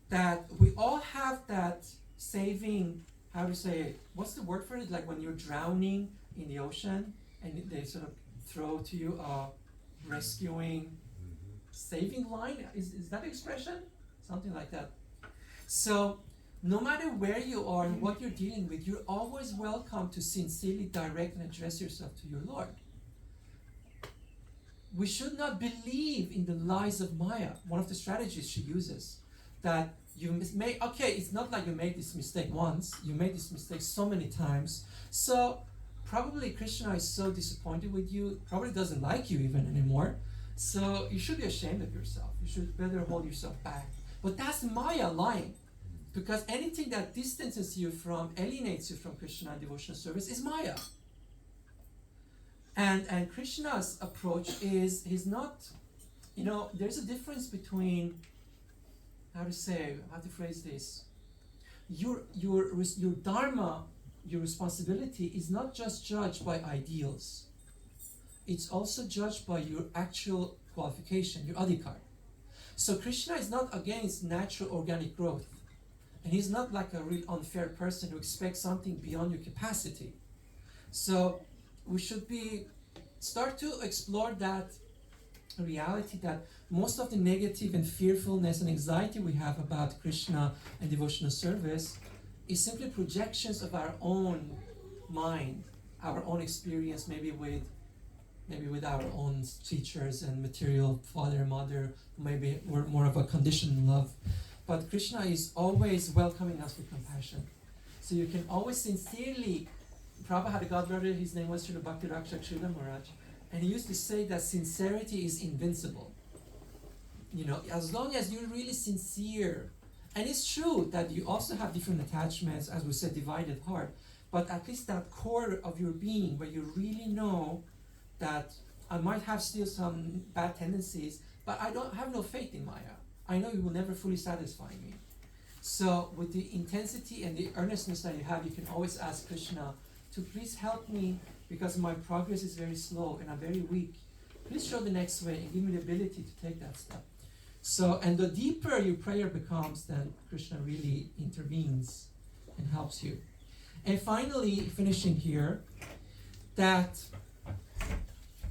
that we all have that saving, how to say, what's the word for it? Like when you're drowning in the ocean and they sort of throw to you a rescuing saving line. Is that expression? Something like that. So no matter where you are and what you're dealing with, you're always welcome to sincerely direct and address yourself to your Lord. We should not believe in the lies of Maya. One of the strategies she uses, that you it's not like you made this mistake once, you made this mistake so many times. So probably Krishna is so disappointed with you, probably doesn't like you even anymore. So you should be ashamed of yourself. You should better hold yourself back. But that's Maya lying. Because anything that distances you from, alienates you from Krishna and devotional service is Maya. And Krishna's approach is, he's not, there's a difference between, how to phrase this, your dharma, your responsibility is not just judged by ideals. It's also judged by your actual qualification, your adhikar. So Krishna is not against natural organic growth. And he's not like a real unfair person who expects something beyond your capacity. So we should start to explore that reality that most of the negative and fearfulness and anxiety we have about Krishna and devotional service is simply projections of our own mind, our own experience, maybe with our own teachers and material father and mother, maybe we're more of a conditioned love. But Krishna is always welcoming us with compassion. So you can always sincerely, Prabhupada had a godbrother, his name was Srila Bhakti Rakshak Srila Maharaj, and he used to say that sincerity is invincible. As long as you're really sincere, and it's true that you also have different attachments, as we said, divided heart, but at least that core of your being where you really know that I might have still some bad tendencies, but I have no faith in Maya. I know you will never fully satisfy me. So with the intensity and the earnestness that you have, you can always ask Krishna to please help me because my progress is very slow and I'm very weak. Please show the next way and give me the ability to take that step. So, and the deeper your prayer becomes, then Krishna really intervenes and helps you. And finally, finishing here, that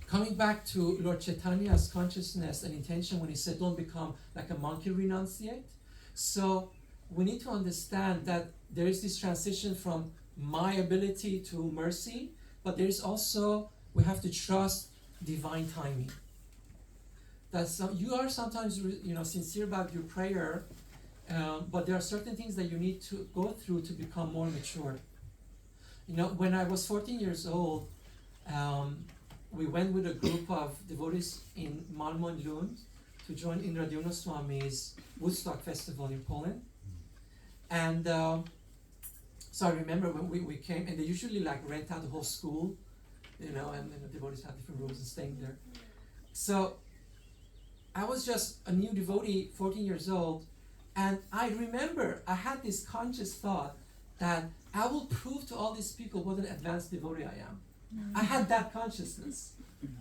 coming back to Lord Chaitanya's consciousness and intention when he said, don't become like a monkey, renunciate. So we need to understand that there is this transition from my ability to mercy, but there is also, we have to trust divine timing. That you are sometimes sincere about your prayer, but there are certain things that you need to go through to become more mature. When I was 14 years old, we went with a group of devotees in Malmö and Lund to join Indra Swami's Woodstock Festival in Poland. And so I remember when we came, and they usually like rent out the whole school, and the devotees have different rooms and staying there. So I was just a new devotee, 14 years old, and I remember I had this conscious thought that I will prove to all these people what an advanced devotee I am. I had that consciousness.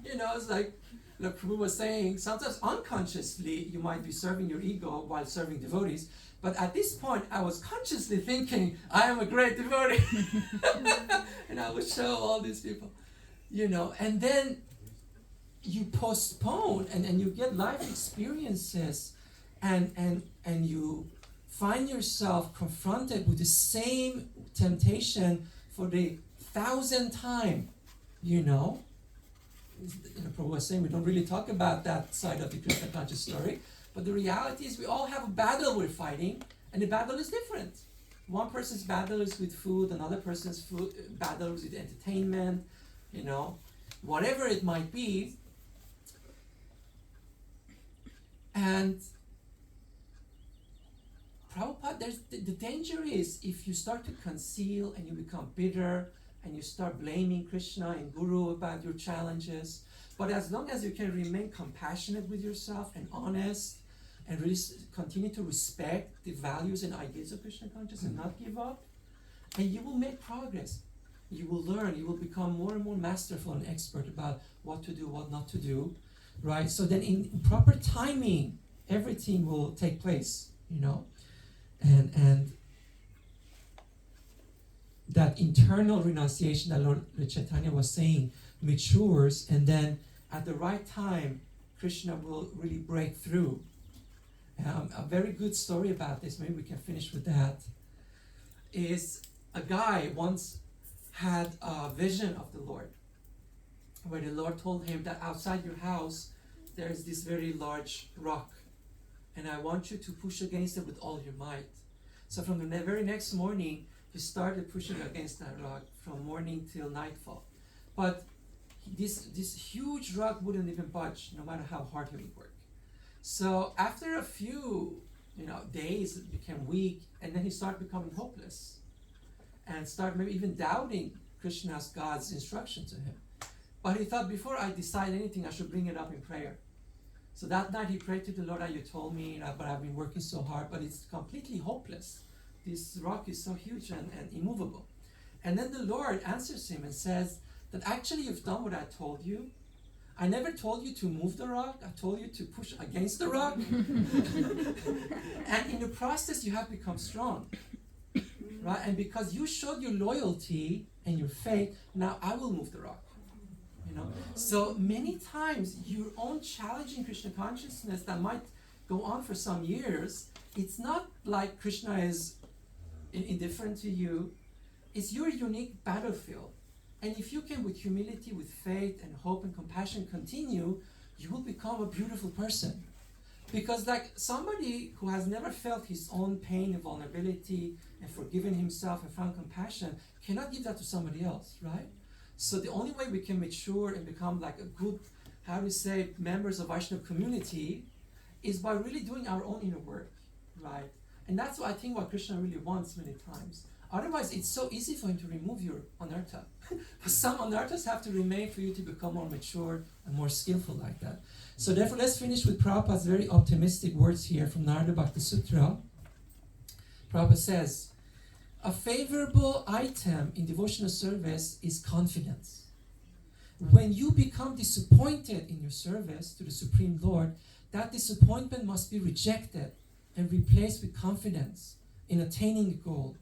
It's like Prabhu was saying, sometimes unconsciously you might be serving your ego while serving devotees, but at this point I was consciously thinking, I am a great devotee. And I would show all these people, and then you postpone and you get life experiences and you find yourself confronted with the same temptation for the 1,000th time, Prabhu was saying we don't really talk about that side of the Krishna conscious story, but the reality is we all have a battle we're fighting, and the battle is different. One person's battle is with food, another person's battle is with entertainment, whatever it might be. And Prabhupada, the danger is if you start to conceal and you become bitter and you start blaming Krishna and Guru about your challenges. But as long as you can remain compassionate with yourself and honest and really continue to respect the values and ideas of Krishna consciousness and not give up, and you will make progress. You will learn, you will become more and more masterful and expert about what to do, what not to do, right? So then in proper timing, everything will take place, and that internal renunciation that Lord Chaitanya was saying matures, and then at the right time, Krishna will really break through. A very good story about this, maybe we can finish with that, is a guy once had a vision of the Lord, where the Lord told him that outside your house, there is this very large rock, and I want you to push against it with all your might. So from the very next morning, he started pushing against that rock from morning till nightfall. But this huge rock wouldn't even budge, no matter how hard he would work. So after a few days, it became weak, and then he started becoming hopeless, and started maybe even doubting Krishna's, God's instruction to him. But he thought, before I decide anything, I should bring it up in prayer. So that night he prayed to the Lord, you told me, but I've been working so hard, but it's completely hopeless. This rock is so huge and immovable. And then the Lord answers him and says that actually you've done what I told you. I never told you to move the rock. I told you to push against the rock. And in the process, you have become strong. Right? And because you showed your loyalty and your faith, now I will move the rock. So many times your own challenging Krishna consciousness that might go on for some years, it's not like Krishna is indifferent to you. It's your unique battlefield. And if you can, with humility, with faith and hope and compassion, continue, you will become a beautiful person. Because like somebody who has never felt his own pain and vulnerability and forgiven himself and found compassion cannot give that to somebody else, right? So the only way we can mature and become like a good, members of Vaishnava community is by really doing our own inner work, right? And that's what I think what Krishna really wants many times. Otherwise, it's so easy for him to remove your anartha. Some anarthas have to remain for you to become more mature and more skillful like that. So therefore, let's finish with Prabhupada's very optimistic words here from Narada Bhakti Sutra. Prabhupada says, a favorable item in devotional service is confidence. When you become disappointed in your service to the Supreme Lord, that disappointment must be rejected and replaced with confidence in attaining the goal.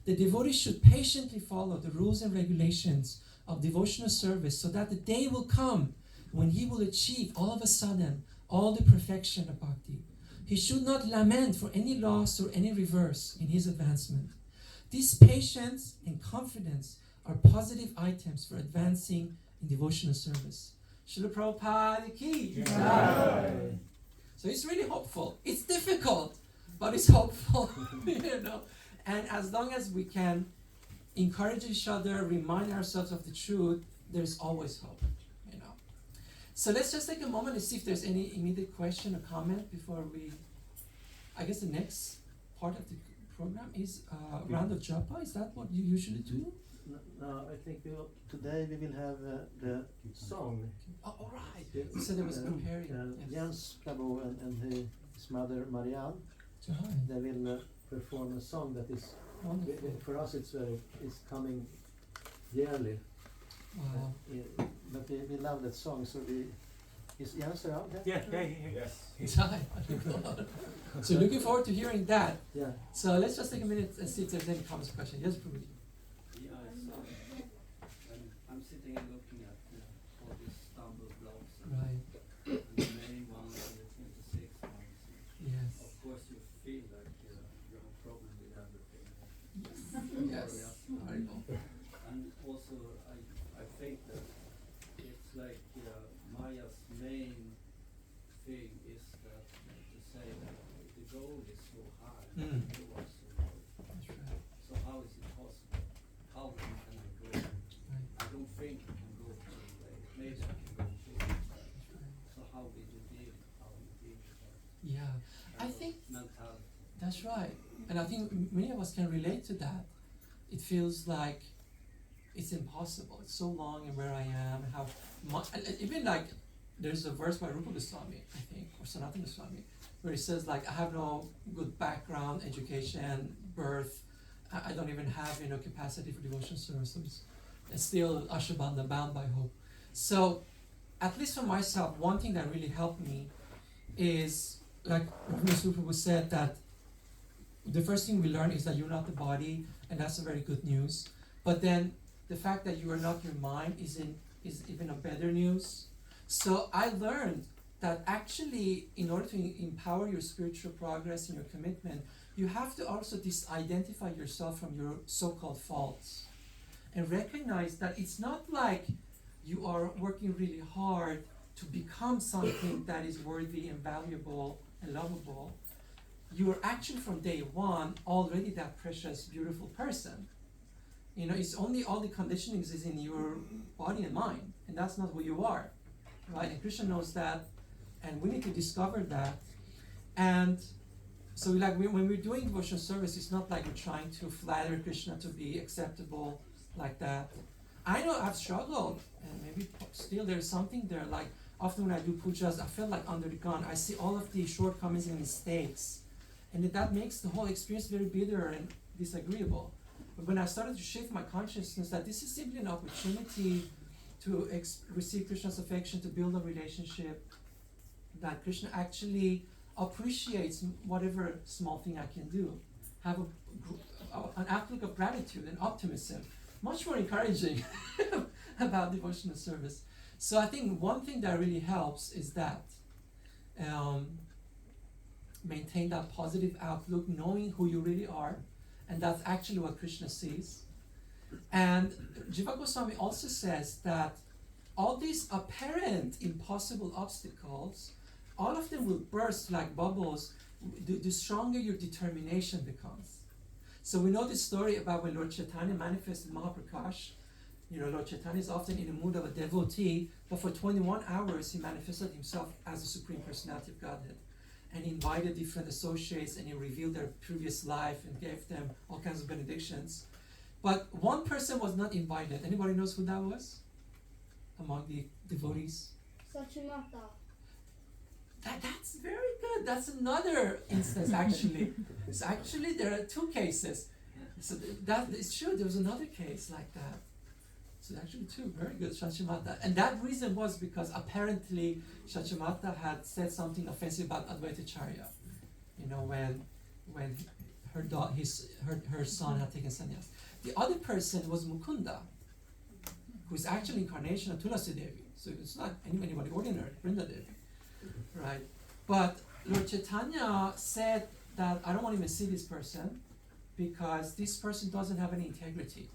The devotee should patiently follow the rules and regulations of devotional service so that the day will come when he will achieve all of a sudden all the perfection of bhakti. He should not lament for any loss or any reverse in his advancement. This patience and confidence are positive items for advancing in devotional service. Srila Prabhupada ki Jai. So it's really hopeful. It's difficult, but it's hopeful, And as long as we can encourage each other, remind ourselves of the truth, there's always hope, you know. So let's just take a moment and see if there's any immediate question or comment before we, I guess the next part of the program is round of japa. Is that what you usually do? No, I think today we will have the song. Oh, all right. So there was preparing. Yes. Jens Prabhu and his mother Marianne, Right. they will perform a song that is, Wonderful. for us it's coming yearly. Wow. But we love that song, so is Jens around? Yes. Right. So looking forward to hearing that. Yeah. So let's just take a minute and see if there's any comments or questions. Yes, Prabhuji. Yeah, I'm sitting and looking at all these stumble blocks and, Right. and the main ones and the 26 ones. Yes. Of course, you feel like you have a problem with everything. Yes. Horrible. And also, I think that it's like Maya's main thing is that to say that the goal is so high, Mm. you are so low. That's right. So how is it possible? How can I go? Right. I don't think I can go through way. Maybe I can go through that. That's right. So how we do deal, how we deal with that Yeah. I kind of think mentality. that's right. And I think many of us can relate to that. It feels like it's impossible. It's so long and where I am, how much. Even like there's a verse by Rupa Goswami, I think, or Sanatana Goswami, where he says like, I have no good background, education, birth. I don't even have capacity for devotion services. And still Ashabandha, bound by hope. So, at least for myself, one thing that really helped me is like Mr. Prabhu said that the first thing we learn is that you're not the body, and that's a very good news. But then the fact that you are not your mind is even a better news. So I learned that actually, in order to empower your spiritual progress and your commitment, you have to also disidentify yourself from your so-called faults and recognize that it's not like you are working really hard to become something that is worthy and valuable and lovable. You are actually from day one already that precious, beautiful person. It's only all the conditionings is in your body and mind, and that's not who you are, right? And Krishna knows that, and we need to discover that. And so, when we're doing devotional service, it's not like we're trying to flatter Krishna to be acceptable like that. I know I've struggled, and maybe still there's something there. Like often when I do pujas, I feel like under the gun. I see all of the shortcomings and mistakes, and that makes the whole experience very bitter and disagreeable. But when I started to shift my consciousness that this is simply an opportunity to receive Krishna's affection, to build a relationship, that Krishna actually appreciates whatever small thing I can do. Have an outlook of gratitude and optimism, much more encouraging about devotional service. So I think one thing that really helps is that maintain that positive outlook, knowing who you really are, and that's actually what Krishna sees. And Jiva Goswami also says that all these apparent impossible obstacles, all of them will burst like bubbles the stronger your determination becomes. So we know this story about when Lord Chaitanya manifested Mahaprakash. Lord Chaitanya is often in the mood of a devotee, but for 21 hours he manifested himself as the Supreme Personality of Godhead. And he invited different associates, and he revealed their previous life and gave them all kinds of benedictions. But one person was not invited. Anybody knows who that was? Among the devotees? Sachimata. That's very good. That's another instance, actually. So actually, there are two cases. So that is true. There was another case like that. So actually, two very good, Shachimata. And that reason was because apparently Shachimata had said something offensive about Advaitacharya. When her son had taken sannyas. The other person was Mukunda, who is actually incarnation of Tulasi Devi. So it's not anybody ordinary, Vrinda Devi. Right? But Lord Chaitanya said that I don't want to even see this person because this person doesn't have any integrity.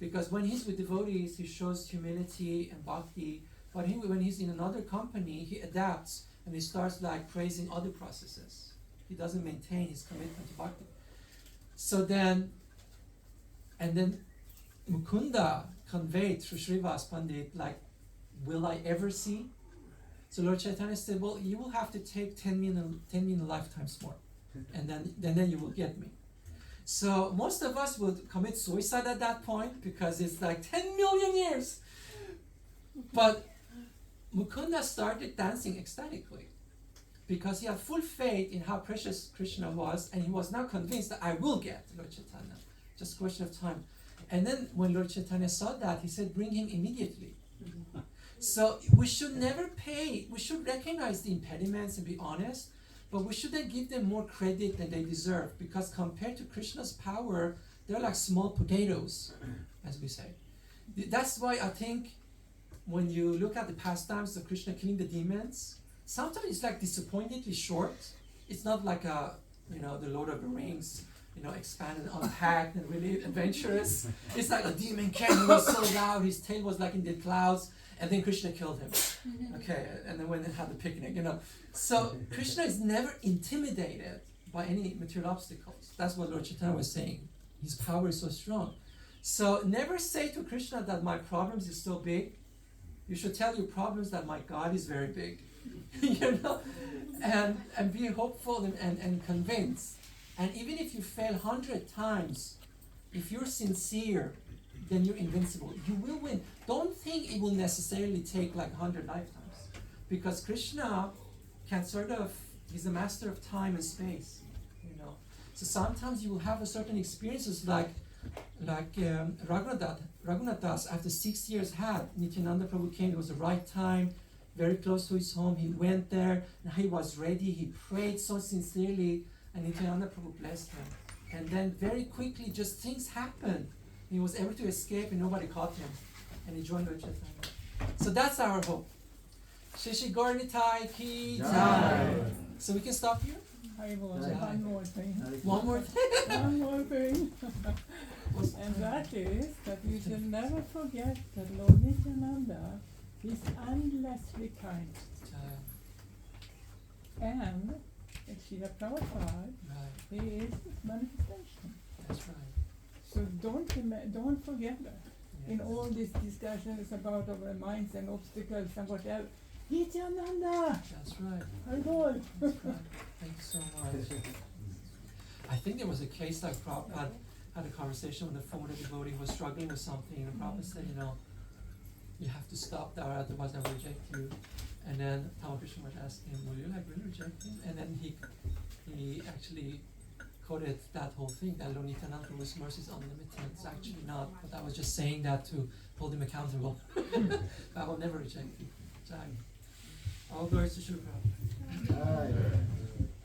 Because when he's with devotees, he shows humility and bhakti, but when he's in another company, he adapts and he starts praising other processes. He doesn't maintain his commitment to bhakti. So then Mukunda conveyed through Srivas Pandit, like, will I ever see? So Lord Chaitanya said, well, you will have to take 10 million lifetimes more, and then you will get me. So most of us would commit suicide at that point because it's like 10 million years. But Mukunda started dancing ecstatically because he had full faith in how precious Krishna was, and he was now convinced that I will get Lord Chaitanya, just a question of time. And then when Lord Chaitanya saw that, he said, bring him immediately. So we should never we should recognize the impediments and be honest, but we shouldn't give them more credit than they deserve, because compared to Krishna's power, they're like small potatoes, as we say. That's why I think when you look at the pastimes of Krishna killing the demons, sometimes it's like disappointingly short. It's not like the Lord of the Rings, expanded, unpacked, and really adventurous. It's like a demon came, he was so loud, his tail was like in the clouds, and then Krishna killed him. Okay, and then went and had the picnic, So Krishna is never intimidated by any material obstacles. That's what Lord Chaitanya was saying. His power is so strong. So never say to Krishna that my problems is so big. You should tell your problems that my God is very big. And be hopeful and convinced. And even if you fail 100 times, if you're sincere, then you're invincible. You will win. Don't think it will necessarily take like 100 lifetimes, because Krishna can he's a master of time and space, So sometimes you will have a certain experiences like Raghunath Das, after 6 years had, Nityananda Prabhu came, it was the right time, very close to his home, he went there, and he was ready, he prayed so sincerely, and Nityananda Prabhu blessed him. And then very quickly, just things happened. He was able to escape and nobody caught him. And he joined Lord Chaitanya. So that's our hope. Shishi Gaurnitai Ki Jai. So we can stop here? I was one more thing. One more thing? One more thing. And that is that we should never forget that Lord Nityananda is endlessly kind. And Srila Prabhupada, he is manifestation. That's right. So don't forget that. In all these discussions about our minds and obstacles and whatever, Nityananda! That's right. Lord. That's right. Thank you so much. I think there was a case like Prabhupada had a conversation with a former devotee who was struggling with something, and Prabhupada said, you have to stop that, otherwise I will reject you. And then Tamakrishna was asking him, will you really reject him? And then he actually quoted that whole thing, that Lord Nityananda's mercy is unlimited. It's actually not, but I was just saying that to hold him accountable. I will never reject you. All glories to Srila Prabhupada.